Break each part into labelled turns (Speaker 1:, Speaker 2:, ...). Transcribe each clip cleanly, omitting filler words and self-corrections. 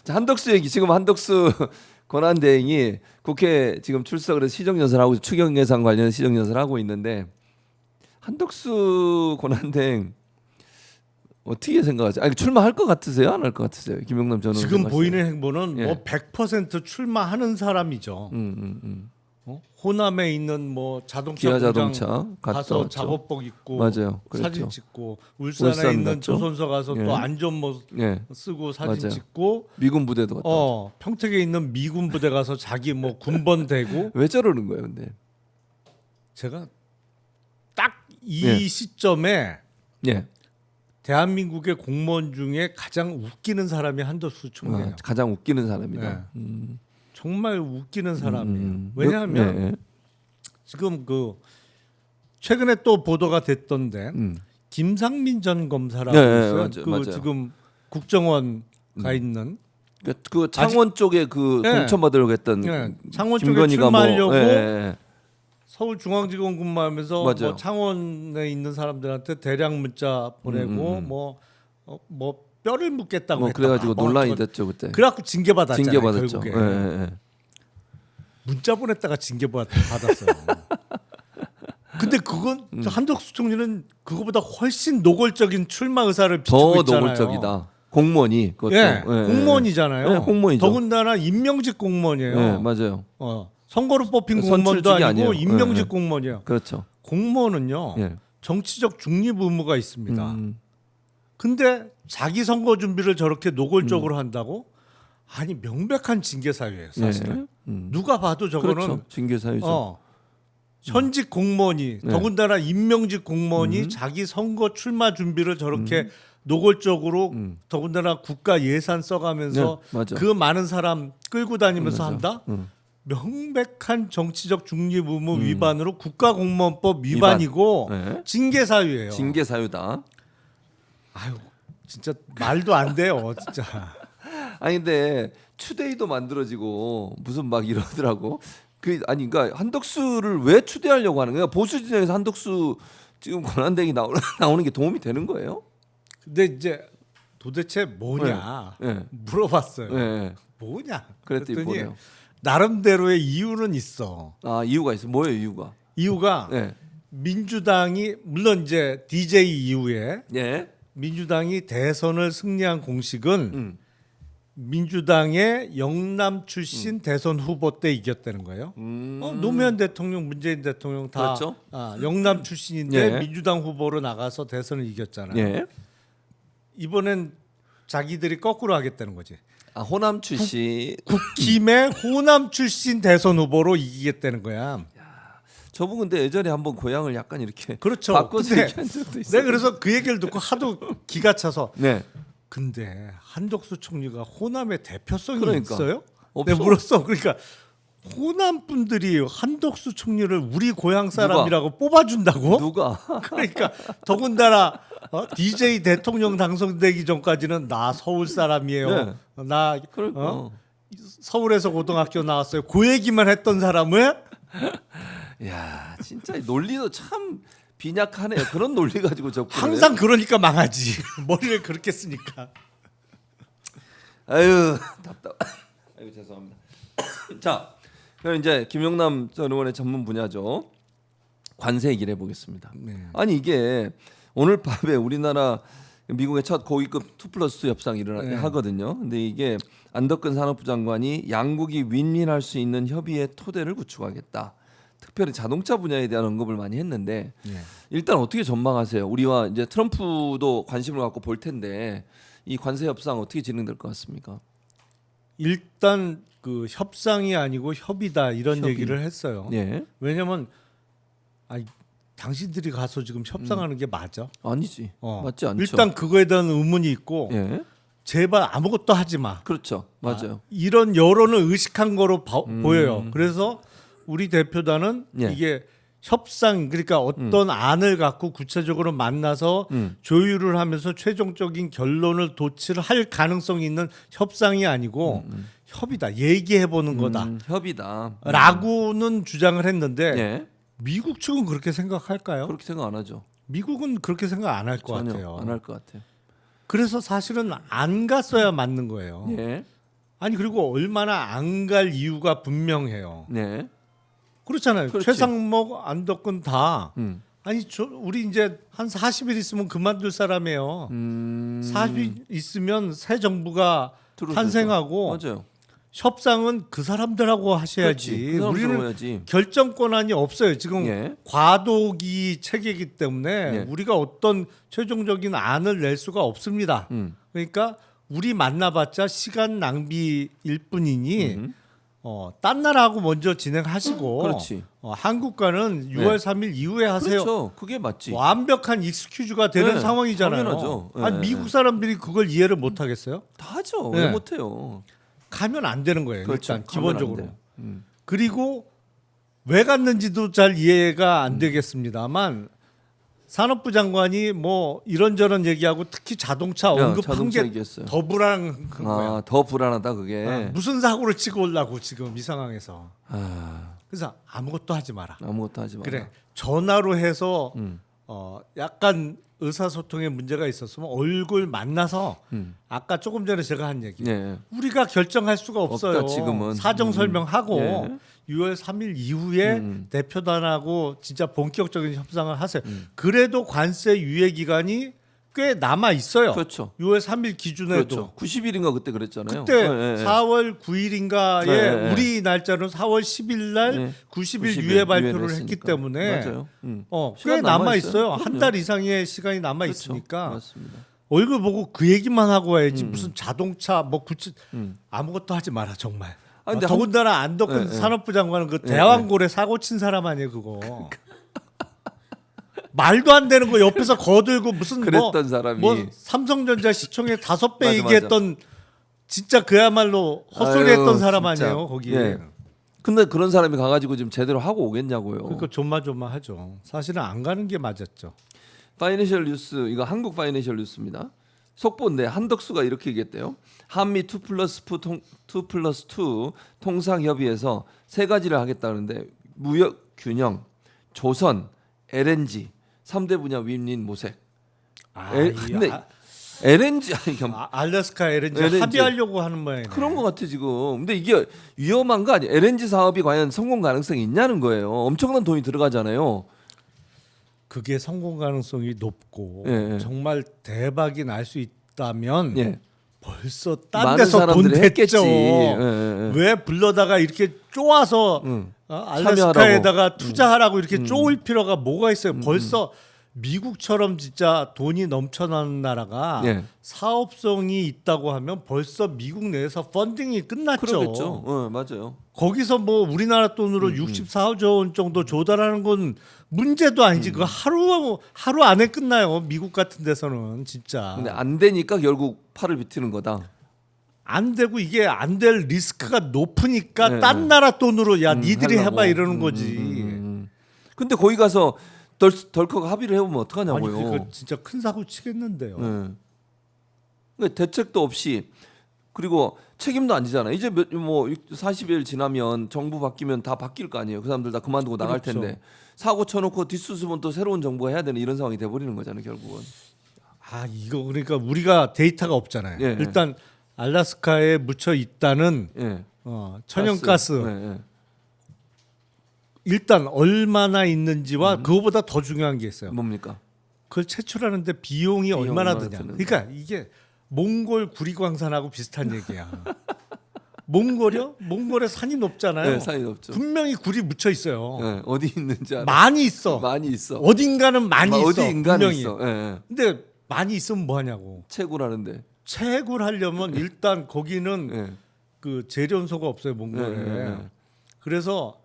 Speaker 1: 자, 한덕수 얘기 지금 한덕수 권한대행이 국회 지금 출석을 해서 시정연설하고 추경 예산 관련 시정연설을 하고 있는데 한덕수 권한대행 어떻게 생각하세요? 아니 출마할 것 같으세요? 안 할 것 같으세요? 김영남 전 의원
Speaker 2: 지금
Speaker 1: 생각하세요?
Speaker 2: 보이는 행보는
Speaker 1: 예.
Speaker 2: 뭐 100% 출마하는 사람이죠. 호남에 있는 뭐 자동차
Speaker 1: 기아
Speaker 2: 공장
Speaker 1: 자동차 갔다
Speaker 2: 가서
Speaker 1: 왔죠.
Speaker 2: 작업복 입고
Speaker 1: 맞아요. 그랬죠.
Speaker 2: 사진 찍고 울산에
Speaker 1: 울산
Speaker 2: 있는
Speaker 1: 갔죠.
Speaker 2: 조선소 가서
Speaker 1: 예.
Speaker 2: 또 안전모
Speaker 1: 예,
Speaker 2: 쓰고 사진
Speaker 1: 맞아요.
Speaker 2: 찍고
Speaker 1: 미군 부대도 갔다 왔죠.
Speaker 2: 평택에 있는 미군 부대 가서 자기 뭐 군번 대고
Speaker 1: 왜 저러는 거예요, 근데?
Speaker 2: 제가 딱 이
Speaker 1: 예.
Speaker 2: 시점에
Speaker 1: 예,
Speaker 2: 대한민국의 공무원 중에 가장 웃기는 사람이 한덕수 총리예요.
Speaker 1: 가장 웃기는 사람이다.
Speaker 2: 네. 정말 웃기는 사람이에요.
Speaker 1: 왜-
Speaker 2: 왜냐하면
Speaker 1: 예, 예.
Speaker 2: 지금 그 최근에 또 보도가 됐던데
Speaker 1: 음.
Speaker 2: 김상민 전 검사라고
Speaker 1: 예, 예,
Speaker 2: 있어요.
Speaker 1: 맞아요,
Speaker 2: 그
Speaker 1: 맞아요.
Speaker 2: 지금 국정원 가 있는
Speaker 1: 그 창원 쪽에 그
Speaker 2: 예.
Speaker 1: 공천받으려고 했던
Speaker 2: 예, 창원 쪽에
Speaker 1: 김건희가
Speaker 2: 출마하려고
Speaker 1: 뭐, 예.
Speaker 2: 서울중앙지검 근무하면서
Speaker 1: 맞아요.
Speaker 2: 뭐 창원에 있는 사람들한테 대량 문자 보내고 뭐 뼈를 묻겠다고
Speaker 1: 뭐
Speaker 2: 했다.
Speaker 1: 그래가지고
Speaker 2: 뭐
Speaker 1: 논란이
Speaker 2: 어쩌고.
Speaker 1: 됐죠 그때.
Speaker 2: 그래갖고 징계받았잖아요.
Speaker 1: 징계받았죠.
Speaker 2: 결국에.
Speaker 1: 예, 예.
Speaker 2: 문자 보냈다가 징계받았어요. 근데 그건 한덕수 총리는 그거보다 훨씬 노골적인 출마 의사를 비추고
Speaker 1: 더
Speaker 2: 있잖아요.
Speaker 1: 노골적이다. 공무원이 그것도.
Speaker 2: 예,
Speaker 1: 예,
Speaker 2: 공무원이잖아요.
Speaker 1: 예, 공무원이죠.
Speaker 2: 더군다나 임명직 공무원이에요.
Speaker 1: 예, 맞아요.
Speaker 2: 선거로 뽑힌
Speaker 1: 선출직이
Speaker 2: 공무원도 아니고
Speaker 1: 아니에요.
Speaker 2: 임명직
Speaker 1: 예, 예.
Speaker 2: 공무원이에요.
Speaker 1: 그렇죠.
Speaker 2: 공무원은요
Speaker 1: 예.
Speaker 2: 정치적 중립 의무가 있습니다.
Speaker 1: 음.
Speaker 2: 근데 자기 선거 준비를 저렇게 노골적으로 한다고? 아니 명백한 징계 사유예요, 사실은.
Speaker 1: 예.
Speaker 2: 누가 봐도 저거는
Speaker 1: 그렇죠. 징계 사유죠.
Speaker 2: 현직 공무원이
Speaker 1: 네.
Speaker 2: 더군다나 임명직 공무원이 자기 선거 출마 준비를 저렇게 노골적으로 더군다나 국가 예산 써가면서
Speaker 1: 네, 맞아.
Speaker 2: 그 많은 사람 끌고 다니면서
Speaker 1: 맞아.
Speaker 2: 한다?
Speaker 1: 음.
Speaker 2: 명백한 정치적 중립 의무 위반으로 국가공무원법 위반이고
Speaker 1: 네.
Speaker 2: 징계 사유예요.
Speaker 1: 징계 사유다.
Speaker 2: 아유 진짜 말도 안 돼요, 진짜.
Speaker 1: 아니 근데 추대위도 만들어지고 무슨 막 이러더라고. 그 아니 그러니까 한덕수를 왜 추대하려고 하는 거야? 보수 진영에서 한덕수 지금 권한대행이 나오는 게 도움이 되는 거예요?
Speaker 2: 근데 이제 도대체 뭐냐
Speaker 1: 네. 네.
Speaker 2: 물어봤어요.
Speaker 1: 예.
Speaker 2: 뭐냐?
Speaker 1: 그랬더니 뭐래요?
Speaker 2: 나름대로의 이유는 있어.
Speaker 1: 아 이유가 있어. 뭐예요 이유가?
Speaker 2: 이유가
Speaker 1: 예.
Speaker 2: 민주당이 물론 이제 DJ 이후에
Speaker 1: 예.
Speaker 2: 민주당이 대선을 승리한 공식은
Speaker 1: 음.
Speaker 2: 민주당의 영남 출신 대선 후보 때 이겼다는 거예요. 노무현 대통령, 문재인 대통령 다
Speaker 1: 그렇죠.
Speaker 2: 영남 출신인데
Speaker 1: 예.
Speaker 2: 민주당 후보로 나가서 대선을 이겼잖아요.
Speaker 1: 예.
Speaker 2: 이번엔 자기들이 거꾸로 하겠다는 거지.
Speaker 1: 아 호남 출신.
Speaker 2: 국힘의 호남 출신 대선 후보로 이기겠다는 거야.
Speaker 1: 저분 근데 예전에 한번 고향을 약간 이렇게
Speaker 2: 그렇죠.
Speaker 1: 바꿔서
Speaker 2: 근데
Speaker 1: 얘기한 적도 있어요.
Speaker 2: 내가 그래서 그 얘기를 듣고 하도 기가 차서
Speaker 1: 네.
Speaker 2: 근데 한덕수 총리가 호남의 대표성이
Speaker 1: 그러니까.
Speaker 2: 있어요?
Speaker 1: 없어.
Speaker 2: 내가 물었어. 그러니까 호남 분들이 한덕수 총리를 우리 고향 사람이라고 뽑아준다고?
Speaker 1: 누가?
Speaker 2: 그러니까 더군다나 DJ 대통령 당선되기 전까지는 나 서울 사람이에요.
Speaker 1: 네.
Speaker 2: 나
Speaker 1: 그러니까.
Speaker 2: 서울에서 고등학교 나왔어요. 그 얘기만 했던 사람을
Speaker 1: 야 진짜 논리도 참 빈약하네요. 그런 논리 가지고 접근을
Speaker 2: 항상
Speaker 1: 해요.
Speaker 2: 그러니까 망하지. 머리를 그렇게 쓰니까.
Speaker 1: 아유 답답. 아유 죄송합니다. 자 그럼 이제 김영남 전 의원의 전문 분야죠. 관세 얘기를 해보겠습니다.
Speaker 2: 네.
Speaker 1: 아니 이게 오늘 밤에 우리나라 미국의 첫 고위급 2+2 협상이
Speaker 2: 네.
Speaker 1: 하거든요. 근데 이게 안덕근 산업부 장관이 양국이 윈윈할 수 있는 협의의 토대를 구축하겠다. 특별히 자동차 분야에 대한 언급을 많이 했는데 일단 어떻게 전망하세요? 우리와 이제 트럼프도 관심을 갖고 볼 텐데 이 관세 협상 어떻게 진행될 것 같습니까?
Speaker 2: 일단 그 협상이 아니고 협의다 이런
Speaker 1: 협의.
Speaker 2: 얘기를 했어요.
Speaker 1: 예.
Speaker 2: 왜냐면 아니 당신들이 가서 지금 협상하는 게 맞아?
Speaker 1: 아니지. 맞지 않죠.
Speaker 2: 일단 그거에 대한 의문이 있고
Speaker 1: 예.
Speaker 2: 제발 아무것도 하지 마.
Speaker 1: 그렇죠. 맞아요.
Speaker 2: 이런 여론을 의식한 거로 보여요. 그래서 우리 대표단은
Speaker 1: 예.
Speaker 2: 이게 협상 그러니까 어떤 안을 갖고 구체적으로 만나서 조율을 하면서 최종적인 결론을 도출할 가능성이 있는 협상이 아니고 협의다. 얘기해 보는 거다.
Speaker 1: 협의다.
Speaker 2: 라고는 주장을 했는데
Speaker 1: 예.
Speaker 2: 미국 측은 그렇게 생각할까요?
Speaker 1: 그렇게 생각 안 하죠.
Speaker 2: 미국은 그렇게 생각 안 할 것 같아요.
Speaker 1: 안 할 것 같아요.
Speaker 2: 그래서 사실은 안 갔어야 맞는 거예요.
Speaker 1: 예.
Speaker 2: 아니 그리고 얼마나 안 갈 이유가 분명해요.
Speaker 1: 네.
Speaker 2: 그렇잖아요.
Speaker 1: 그렇지.
Speaker 2: 최상목, 안덕근 다.
Speaker 1: 음.
Speaker 2: 아니 우리 이제 한 40일 있으면 그만둘 사람이에요. 40일 있으면 새 정부가
Speaker 1: 들어오죠.
Speaker 2: 탄생하고
Speaker 1: 맞아요.
Speaker 2: 협상은 그 사람들하고 하셔야지.
Speaker 1: 그렇지. 그 사람들
Speaker 2: 우리는
Speaker 1: 해야지.
Speaker 2: 결정 권한이 없어요. 지금
Speaker 1: 예.
Speaker 2: 과도기 체계이기 때문에
Speaker 1: 예.
Speaker 2: 우리가 어떤 최종적인 안을 낼 수가 없습니다. 그러니까 우리 만나봤자 시간 낭비일 뿐이니 딴 나라하고 먼저 진행하시고
Speaker 1: 그렇지.
Speaker 2: 한국과는 6월 3일 이후에 하세요.
Speaker 1: 그렇죠. 그게 맞지.
Speaker 2: 완벽한 익스큐즈가 되는
Speaker 1: 네,
Speaker 2: 상황이잖아요.
Speaker 1: 당연하죠.
Speaker 2: 아니
Speaker 1: 네,
Speaker 2: 미국 사람들이 그걸 이해를 못 하겠어요?
Speaker 1: 다 하죠.
Speaker 2: 네.
Speaker 1: 왜 못해요?
Speaker 2: 가면 안 되는 거예요.
Speaker 1: 그렇죠.
Speaker 2: 일단
Speaker 1: 가면 안
Speaker 2: 기본적으로.
Speaker 1: 돼요.
Speaker 2: 그리고 왜 갔는지도 잘 이해가 안 되겠습니다만 산업부 장관이 뭐 이런저런 얘기하고 특히 자동차 언급한
Speaker 1: 자동차
Speaker 2: 게
Speaker 1: 얘기했어요.
Speaker 2: 더 불안한 거야.
Speaker 1: 더 불안하다 그게.
Speaker 2: 무슨 사고를 치고 오려고 지금 이 상황에서.
Speaker 1: 아,
Speaker 2: 그래서 아무것도 하지 마라.
Speaker 1: 아무것도 하지 마.
Speaker 2: 그래 전화로 해서 약간 의사소통에 문제가 있었으면 얼굴 만나서 아까 조금 전에 제가 한 얘기
Speaker 1: 네.
Speaker 2: 우리가 결정할 수가 없어요.
Speaker 1: 없다, 지금은.
Speaker 2: 사정 설명하고
Speaker 1: 예.
Speaker 2: 6월 3일 이후에 대표단하고 진짜 본격적인 협상을 하세요. 그래도 관세 유예 기간이 꽤 남아 있어요.
Speaker 1: 그렇죠.
Speaker 2: 6월 3일 기준에도.
Speaker 1: 그렇죠. 90일인가 그때 그랬잖아요.
Speaker 2: 그때
Speaker 1: 네, 네.
Speaker 2: 4월 9일인가에
Speaker 1: 네, 네.
Speaker 2: 우리 날짜는 4월 10일 날
Speaker 1: 네.
Speaker 2: 90일
Speaker 1: 90일
Speaker 2: 유예 발표를
Speaker 1: 유예를
Speaker 2: 했기
Speaker 1: 했으니까.
Speaker 2: 때문에
Speaker 1: 맞아요.
Speaker 2: 꽤
Speaker 1: 시간
Speaker 2: 남아 있어요.
Speaker 1: 남아있어요.
Speaker 2: 한 달 이상의 시간이 남아
Speaker 1: 그렇죠.
Speaker 2: 있으니까
Speaker 1: 맞습니다.
Speaker 2: 얼굴 보고 그 얘기만 하고 와야지 무슨 자동차 뭐 구치 아무것도 하지 마라 정말.
Speaker 1: 아, 근데
Speaker 2: 더군다나 안덕근
Speaker 1: 네, 네.
Speaker 2: 산업부 장관은 그
Speaker 1: 네,
Speaker 2: 대왕고래 사고 친 사람 아니에요 그거. 말도 안 되는 거 옆에서 거들고 무슨
Speaker 1: 그랬던 사람이.
Speaker 2: 뭐 삼성전자 시총의 5배
Speaker 1: 맞아,
Speaker 2: 얘기했던 진짜 그야말로 헛소리했던
Speaker 1: 아유,
Speaker 2: 사람
Speaker 1: 진짜.
Speaker 2: 아니에요 거기에.
Speaker 1: 예. 근데 그런 사람이 가가지고 지금 제대로 하고 오겠냐고요.
Speaker 2: 그러니까 조마조마하죠. 사실은 안 가는 게 맞았죠.
Speaker 1: 파이낸셜 뉴스 이거 한국 파이낸셜 뉴스입니다. 속보인데 한덕수가 이렇게 얘기했대요. 한미 2+2 통상 협의에서 세 가지를 하겠다는데 무역 균형, 조선, LNG 3대 분야 윈윈 모색. 근데 LNG 아니
Speaker 2: 알래스카 LNG
Speaker 1: LNG.
Speaker 2: 합의하려고 하는 모양이네.
Speaker 1: 그런 것 같아 지금. 근데 이게 위험한 거 아니에요? LNG 사업이 과연 성공 가능성이 있냐는 거예요. 엄청난 돈이 들어가잖아요.
Speaker 2: 그게 성공 가능성이 높고
Speaker 1: 예.
Speaker 2: 정말 대박이 날 수 있다면
Speaker 1: 예.
Speaker 2: 벌써 딴
Speaker 1: 많은
Speaker 2: 데서 돈
Speaker 1: 사람들이 했겠지.
Speaker 2: 냈죠.
Speaker 1: 예.
Speaker 2: 왜 불러다가 이렇게 쪼아서 알래스카에다가 투자하라고 이렇게 쪼을 필요가 뭐가 있어요? 벌써 미국처럼 진짜 돈이 넘쳐나는 나라가
Speaker 1: 예.
Speaker 2: 사업성이 있다고 하면 벌써 미국 내에서 펀딩이 끝났죠.
Speaker 1: 그러겠죠. 맞아요.
Speaker 2: 거기서 뭐 우리나라 돈으로 64조 원 정도 조달하는 건 문제도 아니지. 그거 하루 안에 끝나요. 미국 같은 데서는 진짜.
Speaker 1: 근데 안 되니까 결국 팔을 비트는 거다.
Speaker 2: 안 되고 이게 안 될 리스크가 높으니까
Speaker 1: 네,
Speaker 2: 딴 나라 돈으로 야 니들이
Speaker 1: 하려고.
Speaker 2: 해봐 이러는 거지.
Speaker 1: 근데 거기 가서 덜컥 합의를 해보면
Speaker 2: 아니
Speaker 1: 어떡하냐고요.
Speaker 2: 그거 진짜 큰 사고 치겠는데요.
Speaker 1: 그러니까 대책도 없이 그리고 책임도 안 지잖아. 이제 뭐 40일 지나면 정부 바뀌면 다 바뀔 거 아니에요. 그 사람들 다 그만두고 나갈
Speaker 2: 그렇죠.
Speaker 1: 텐데 사고 쳐놓고 뒷수습은 또 새로운 정부가 해야 되는 이런 상황이 돼버리는 거잖아요. 결국은.
Speaker 2: 아 이거 그러니까 우리가 데이터가 없잖아요.
Speaker 1: 예,
Speaker 2: 일단 알래스카에 묻혀 있다는
Speaker 1: 예.
Speaker 2: 천연가스
Speaker 1: 예.
Speaker 2: 일단 얼마나 있는지와 그거보다 더 중요한 게 있어요.
Speaker 1: 뭡니까?
Speaker 2: 그걸 채취하는데 비용이 얼마나
Speaker 1: 얼마나
Speaker 2: 드냐.
Speaker 1: 드는가.
Speaker 2: 그러니까 이게 몽골 구리광산하고 비슷한 얘기야. 몽골이요? 몽골에 산이 높잖아요.
Speaker 1: 네, 산이 높죠.
Speaker 2: 분명히 구리 묻혀 있어요.
Speaker 1: 예, 어디 있는지 알아.
Speaker 2: 많이 있어.
Speaker 1: 많이 있어.
Speaker 2: 어딘가는 많이 있어.
Speaker 1: 어디 인간이
Speaker 2: 분명히.
Speaker 1: 있어. 예.
Speaker 2: 근데 많이 있으면 뭐 하냐고.
Speaker 1: 채굴하는데.
Speaker 2: 채굴하려면 일단 거기는
Speaker 1: 예.
Speaker 2: 그 재련소가 없어요 몽골에.
Speaker 1: 예.
Speaker 2: 그래서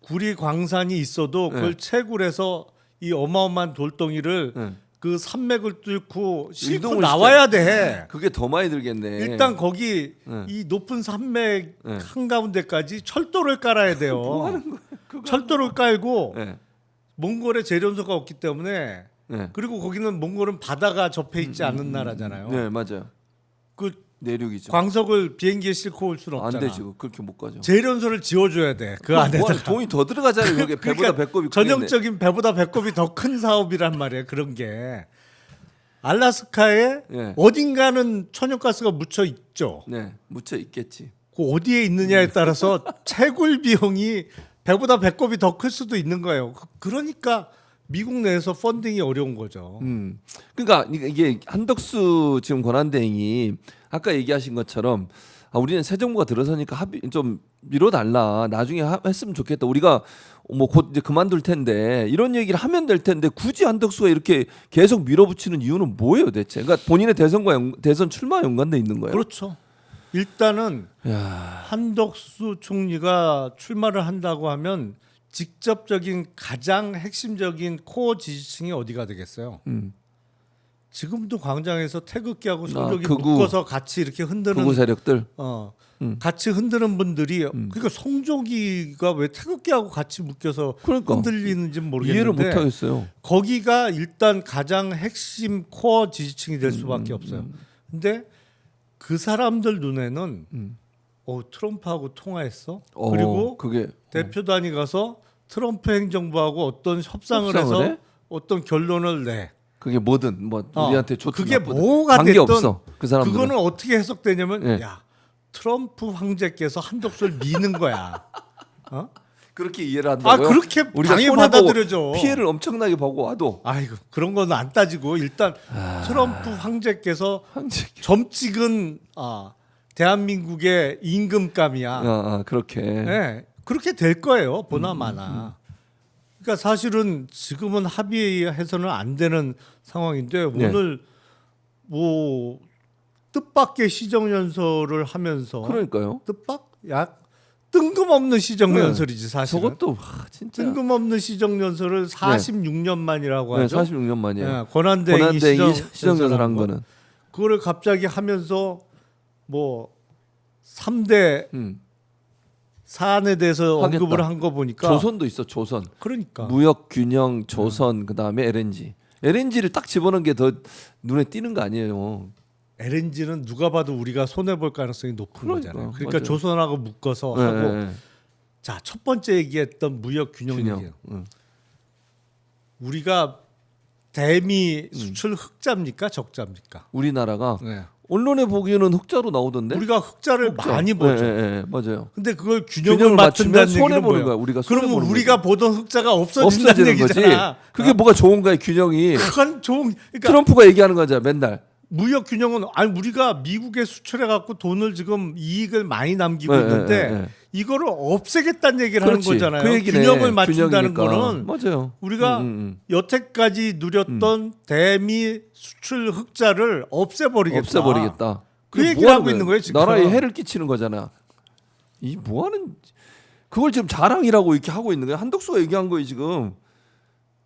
Speaker 2: 구리 광산이 있어도 그걸 채굴해서 이 어마어마한 돌덩이를
Speaker 1: 예.
Speaker 2: 그 산맥을 뚫고 싣고
Speaker 1: 이동을
Speaker 2: 나와야 돼.
Speaker 1: 그게 더 많이 들겠네.
Speaker 2: 일단 거기
Speaker 1: 네.
Speaker 2: 이 높은 산맥
Speaker 1: 네.
Speaker 2: 한가운데까지 철도를 깔아야 돼요.
Speaker 1: 뭐
Speaker 2: 철도를 깔고
Speaker 1: 예.
Speaker 2: 몽골에 재련소가 없기 때문에
Speaker 1: 예.
Speaker 2: 그리고 거기는 몽골은 바다가 접해 있지 않는 나라잖아요.
Speaker 1: 네, 맞아요.
Speaker 2: 그
Speaker 1: 내륙이죠.
Speaker 2: 광석을 비행기에 싣고 올 수는
Speaker 1: 안
Speaker 2: 없잖아.
Speaker 1: 되지. 그렇게 못 가죠.
Speaker 2: 재련소를 지어줘야 돼. 그
Speaker 1: 뭐
Speaker 2: 안에다가.
Speaker 1: 돈이 더 들어가잖아요. 여기 배보다 배꼽이 크겠네.
Speaker 2: 전형적인 배보다 배꼽이 더 큰 사업이란 말이에요. 그런 게. 알래스카에
Speaker 1: 예.
Speaker 2: 어딘가는 천연가스가 묻혀 있죠.
Speaker 1: 네, 묻혀 있겠지.
Speaker 2: 그 어디에 있느냐에 따라서 채굴 비용이 배보다 배꼽이 더 클 수도 있는 거예요. 그러니까 미국 내에서 펀딩이 어려운 거죠.
Speaker 1: 그러니까 이게 한덕수 지금 권한대행이 아까 얘기하신 것처럼 우리는 새 정부가 들어서니까 합의 좀 미뤄달라. 나중에 했으면 좋겠다. 우리가 뭐 곧 이제 그만둘 텐데 이런 얘기를 하면 될 텐데 굳이 한덕수가 이렇게 계속 밀어붙이는 이유는 뭐예요, 대체? 그러니까 본인의 대선 출마 연관돼 있는 거예요.
Speaker 2: 그렇죠. 일단은
Speaker 1: 야,
Speaker 2: 한덕수 총리가 출마를 한다고 하면 직접적인 가장 핵심적인 코어 지지층이 어디가 되겠어요? 지금도 광장에서 태극기하고 손잡이
Speaker 1: 극우.
Speaker 2: 묶어서 같이 이렇게 흔드는
Speaker 1: 극우 세력들.
Speaker 2: 같이 흔드는 분들이 그러니까 송조기가 왜 태극기하고 같이 묶여서
Speaker 1: 그러니까.
Speaker 2: 흔들리는지
Speaker 1: 이해를
Speaker 2: 모르겠는데
Speaker 1: 못 하겠어요.
Speaker 2: 거기가 일단 가장 핵심 코어 지지층이 될 수밖에 없어요. 근데 그 사람들 눈에는 트럼프하고 통화했어. 그리고
Speaker 1: 그게
Speaker 2: 대표단이 가서 트럼프 행정부하고 어떤 협상을 해서
Speaker 1: 해?
Speaker 2: 어떤 결론을 내.
Speaker 1: 그게 뭐든 뭐 우리한테 좋든
Speaker 2: 그게
Speaker 1: 나쁘든
Speaker 2: 뭐가
Speaker 1: 관계
Speaker 2: 됐든
Speaker 1: 없어. 그 사람들은.
Speaker 2: 그거는 어떻게 해석되냐면
Speaker 1: 예.
Speaker 2: 야 트럼프 황제께서 한덕수를 미는 거야.
Speaker 1: 그렇게 이해를 한다고요?
Speaker 2: 그렇게
Speaker 1: 우리가
Speaker 2: 당연히
Speaker 1: 손해보고
Speaker 2: 받아들여져.
Speaker 1: 피해를 엄청나게 보고 와도
Speaker 2: 아이고 그런 건 안 따지고 일단 트럼프 황제께서 점 찍은 대한민국의 임금감이야.
Speaker 1: 그렇게.
Speaker 2: 네, 그렇게 될 거예요. 보나마나. 그러니까 사실은 지금은 합의해서는 안 되는 상황인데
Speaker 1: 네.
Speaker 2: 오늘 뭐 뜻밖의 시정연설을 하면서
Speaker 1: 그러니까요.
Speaker 2: 뜻밖? 약 뜬금없는 시정연설이지 사실은.
Speaker 1: 저것도 진짜.
Speaker 2: 뜬금없는 시정연설을 46년 만이라고
Speaker 1: 네,
Speaker 2: 하죠.
Speaker 1: 46년 만이에요.
Speaker 2: 네, 권한대행이
Speaker 1: 시정연설 한 거는.
Speaker 2: 그거를 갑자기 하면서 뭐 3대 사안에 대해서
Speaker 1: 하겠다.
Speaker 2: 언급을 한 거 보니까
Speaker 1: 조선도 있어. 조선.
Speaker 2: 그러니까
Speaker 1: 무역 균형 조선 그다음에 LNG. LNG를 딱 집어넣은 게 더 눈에 띄는 거 아니에요.
Speaker 2: LNG는 누가 봐도 우리가 손해 볼 가능성이 높은
Speaker 1: 그러니까,
Speaker 2: 거잖아요. 그러니까
Speaker 1: 맞아요.
Speaker 2: 조선하고 묶어서
Speaker 1: 네,
Speaker 2: 하고
Speaker 1: 네.
Speaker 2: 자, 첫 번째 얘기했던 무역 균형 얘기예요. 우리가 대미 수출 흑자입니까 적자입니까?
Speaker 1: 우리나라가
Speaker 2: 네.
Speaker 1: 언론에 보기에는 흑자로 나오던데.
Speaker 2: 우리가 흑자를
Speaker 1: 흑자.
Speaker 2: 많이 보죠.
Speaker 1: 네, 맞아요.
Speaker 2: 근데 그걸 균형을
Speaker 1: 균형을 맞추면
Speaker 2: 맞춘다는
Speaker 1: 손해
Speaker 2: 얘기는
Speaker 1: 보는
Speaker 2: 뭐예요?
Speaker 1: 거야. 우리가 손해
Speaker 2: 그러면
Speaker 1: 보는
Speaker 2: 우리가 보던 흑자가 없어진다는
Speaker 1: 없어지는 거지.
Speaker 2: 얘기잖아.
Speaker 1: 그게 뭐가 좋은 거야 균형이.
Speaker 2: 그건 좋은 그러니까
Speaker 1: 트럼프가 얘기하는 거잖아 맨날.
Speaker 2: 무역 균형은 우리가 미국에 수출해 갖고 돈을 지금 이익을 많이 남기고
Speaker 1: 네,
Speaker 2: 있는데
Speaker 1: 네, 네.
Speaker 2: 이거를 없애겠다는 얘기를
Speaker 1: 그렇지.
Speaker 2: 하는 거잖아요.
Speaker 1: 그 얘기네.
Speaker 2: 균형을 맞춘다는
Speaker 1: 균형이니까.
Speaker 2: 거는
Speaker 1: 맞아요.
Speaker 2: 우리가 여태까지 누렸던 대미 수출 흑자를 없애버리겠다.
Speaker 1: 없애버리겠다.
Speaker 2: 그
Speaker 1: 이게
Speaker 2: 얘기를
Speaker 1: 뭐
Speaker 2: 하고
Speaker 1: 하는
Speaker 2: 있는
Speaker 1: 거야?
Speaker 2: 거예요 지금.
Speaker 1: 나라에 해를 끼치는 거잖아. 이 뭐하는 그걸 지금 자랑이라고 이렇게 하고 있는 거야. 한덕수가 얘기한 거예요 지금.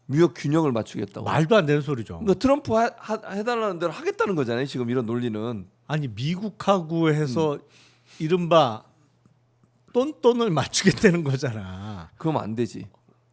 Speaker 1: 무역 균형을 맞추겠다고.
Speaker 2: 말도 안 되는 소리죠.
Speaker 1: 그러니까 트럼프 해달라는 대로 하겠다는 거잖아요. 지금 이런 논리는.
Speaker 2: 아니 미국하고 해서 이른바 똔똔을 맞추겠다는 거잖아.
Speaker 1: 그러면 안 되지.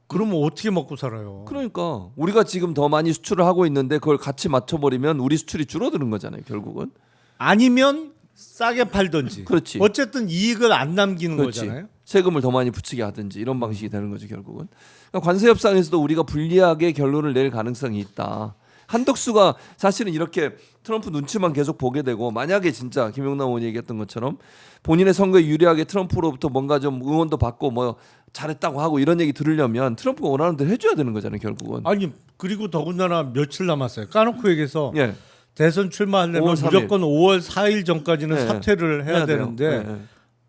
Speaker 2: 그러면 어떻게 먹고 살아요?
Speaker 1: 그러니까 우리가 지금 더 많이 수출을 하고 있는데 그걸 같이 맞춰버리면 우리 수출이 줄어드는 거잖아요. 결국은.
Speaker 2: 아니면 싸게 팔든지.
Speaker 1: 그렇지.
Speaker 2: 어쨌든 이익을 안 남기는
Speaker 1: 그렇지.
Speaker 2: 거잖아요.
Speaker 1: 세금을 더 많이 붙이게 하든지 이런 방식이 되는 거죠 결국은. 그러니까 관세 협상에서도 우리가 불리하게 결론을 낼 가능성이 있다. 한덕수가 사실은 이렇게 트럼프 눈치만 계속 보게 되고 만약에 진짜 김용남 의원이 얘기했던 것처럼 본인의 선거에 유리하게 트럼프로부터 뭔가 좀 응원도 받고 뭐 잘했다고 하고 이런 얘기 들으려면 트럼프가 원하는 대로 해줘야 되는 거잖아요 결국은.
Speaker 2: 아니 그리고 더군다나 며칠 남았어요. 까놓고 얘기해서
Speaker 1: 예.
Speaker 2: 대선 출마하려면
Speaker 1: 5월 3일.
Speaker 2: 무조건 5월 4일 전까지는
Speaker 1: 네.
Speaker 2: 사퇴를 해야
Speaker 1: 돼요.
Speaker 2: 되는데
Speaker 1: 네.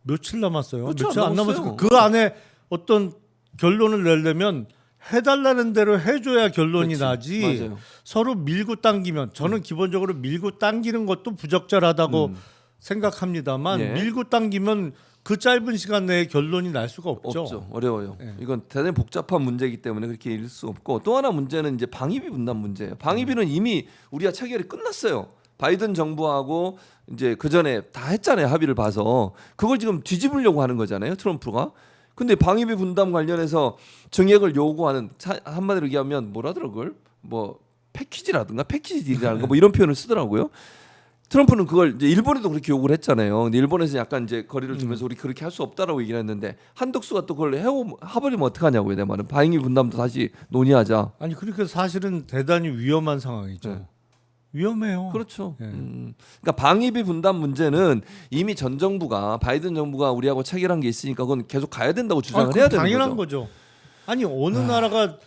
Speaker 2: 며칠 남았어요.
Speaker 1: 며칠
Speaker 2: 며칠
Speaker 1: 안
Speaker 2: 안
Speaker 1: 남았어요.
Speaker 2: 남았어요. 그 안에 어떤 결론을 내려면 해달라는 대로 해줘야 결론이
Speaker 1: 그렇지.
Speaker 2: 나지.
Speaker 1: 맞아요.
Speaker 2: 서로 밀고 당기면 저는 기본적으로 밀고 당기는 것도 부적절하다고 생각합니다만
Speaker 1: 예.
Speaker 2: 밀고 당기면 그 짧은 시간 내에 결론이 날 수가 없죠.
Speaker 1: 없죠. 어려워요.
Speaker 2: 예.
Speaker 1: 이건 대단히 복잡한 문제이기 때문에 그렇게 이룰 수 없고 또 하나 문제는 이제 방위비 분담 문제예요. 방위비는 이미 우리가 체결이 끝났어요. 바이든 정부하고 이제 그 전에 다 했잖아요. 합의를 봐서 그걸 지금 뒤집으려고 하는 거잖아요. 트럼프가. 근데 방위비 분담 관련해서 증액을 요구하는 한마디로 얘기하면 뭐라더라 그걸 뭐 패키지라든가 패키지 딜이라는 거 뭐 이런 표현을 쓰더라고요. 트럼프는 그걸 이제 일본에도 그렇게 요구를 했잖아요. 근데 일본에서 약간 이제 거리를 두면서 우리 그렇게 할 수 없다라고 얘기를 했는데 한덕수가 또 그걸 해버리면 어떡하냐고요. 내 말은 방위비 분담도 다시 논의하자.
Speaker 2: 아니 그러니까 사실은 대단히 위험한 상황이죠.
Speaker 1: 네.
Speaker 2: 위험해요.
Speaker 1: 그렇죠.
Speaker 2: 예.
Speaker 1: 그러니까 방위비 분담 문제는 이미 전 정부가 바이든 정부가 우리하고 체결한 게 있으니까 그건 계속 가야 된다고 주장을
Speaker 2: 아니,
Speaker 1: 해야
Speaker 2: 그건
Speaker 1: 되는
Speaker 2: 당연한
Speaker 1: 거죠.
Speaker 2: 거죠. 아니 어느 나라가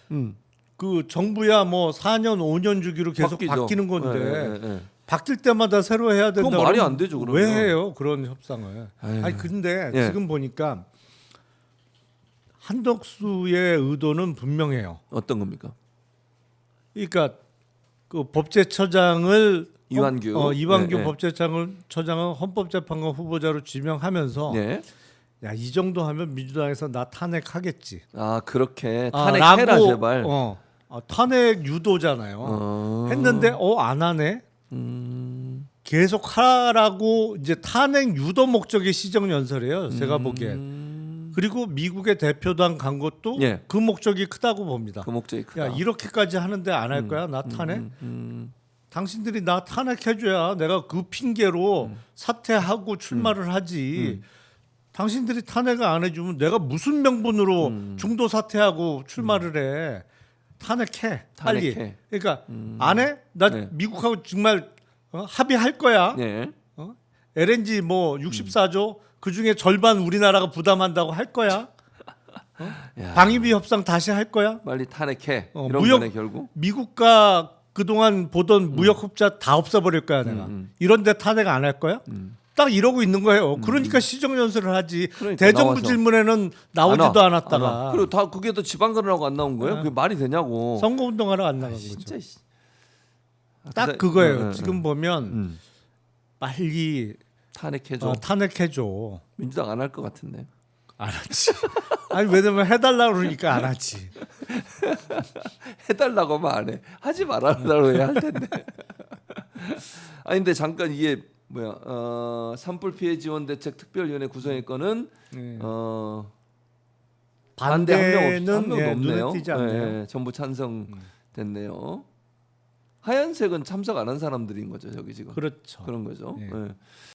Speaker 2: 그 정부야 뭐 4년 5년 주기로 계속
Speaker 1: 바뀌죠.
Speaker 2: 바뀌는 건데
Speaker 1: 예.
Speaker 2: 바뀔 때마다 새로 해야 된다.
Speaker 1: 그건 말이
Speaker 2: 그러면
Speaker 1: 안 되죠, 그러면.
Speaker 2: 왜 해요 그런 협상을?
Speaker 1: 에휴.
Speaker 2: 아니 근데
Speaker 1: 예.
Speaker 2: 지금 보니까 한덕수의 의도는 분명해요.
Speaker 1: 어떤 겁니까?
Speaker 2: 그러니까 그 법제처장을
Speaker 1: 이완규.
Speaker 2: 이완규
Speaker 1: 네, 네.
Speaker 2: 법제처장을 헌법재판관 후보자로 지명하면서
Speaker 1: 예.
Speaker 2: 야 이 정도 하면 민주당에서 나 탄핵하겠지.
Speaker 1: 아 그렇게
Speaker 2: 아,
Speaker 1: 탄핵해라
Speaker 2: 라고,
Speaker 1: 제발.
Speaker 2: 탄핵 유도잖아요. 했는데 안 하네. 계속 하라고 이제 탄핵 유도 목적의 시정 연설이에요. 제가 보기엔. 그리고 미국의 대표단 간 것도
Speaker 1: 예.
Speaker 2: 그 목적이 크다고 봅니다.
Speaker 1: 그 목적이 크다.
Speaker 2: 야 이렇게까지 하는데 안 할 거야 나 탄핵? 당신들이 나 탄핵해줘야 내가 그 핑계로 사퇴하고 출마를 하지. 당신들이 탄핵을 안 해주면 내가 무슨 명분으로 중도 사퇴하고 출마를 해? 탄핵해 빨리.
Speaker 1: 탄핵해.
Speaker 2: 그러니까 안 해? 나
Speaker 1: 네.
Speaker 2: 미국하고 정말 합의할 거야.
Speaker 1: 예.
Speaker 2: LNG 뭐 64조 그 중에 절반 우리나라가 부담한다고 할 거야.
Speaker 1: 야,
Speaker 2: 방위비 협상 다시 할 거야.
Speaker 1: 빨리 탄핵해. 이런
Speaker 2: 무역-
Speaker 1: 거네 결국.
Speaker 2: 미국과 그동안 보던 무역 흑자 다 없애버릴 거야 내가. 이런데 탄핵 안 할 거야? 딱 이러고 있는 거예요. 그러니까 시정 연설을 하지.
Speaker 1: 그러니까
Speaker 2: 대정부
Speaker 1: 나와서.
Speaker 2: 질문에는 나오지도
Speaker 1: 안 와.
Speaker 2: 않았다가
Speaker 1: 그리고 다 그게 또 지방선언하고 안 나온 거예요?
Speaker 2: 네.
Speaker 1: 그게 말이 되냐고.
Speaker 2: 선거 운동하러 안 나간 거죠.
Speaker 1: 진짜. 씨.
Speaker 2: 딱 그거예요. 지금 보면 빨리
Speaker 1: 탄핵해줘.
Speaker 2: 탄핵해줘.
Speaker 1: 민주당 안 할 것 같은데.
Speaker 2: 안 하지. 아니 왜냐면 해달라 그러니까 안 하지.
Speaker 1: 해달라고 하면 안 해. 하지 말아달라고 해야 할 텐데. 아니 근데 잠깐 이게 뭐야? 산불 피해 지원 대책 특별위원회 구성의 건은 반대 한 명도
Speaker 2: 예,
Speaker 1: 없네요.
Speaker 2: 눈에 띄지 않네요.
Speaker 1: 예, 전부 찬성됐네요. 하얀색은 참석 안 한 사람들인 거죠, 저기 지금.
Speaker 2: 그렇죠.
Speaker 1: 그런 거죠.
Speaker 2: 예.
Speaker 1: 예.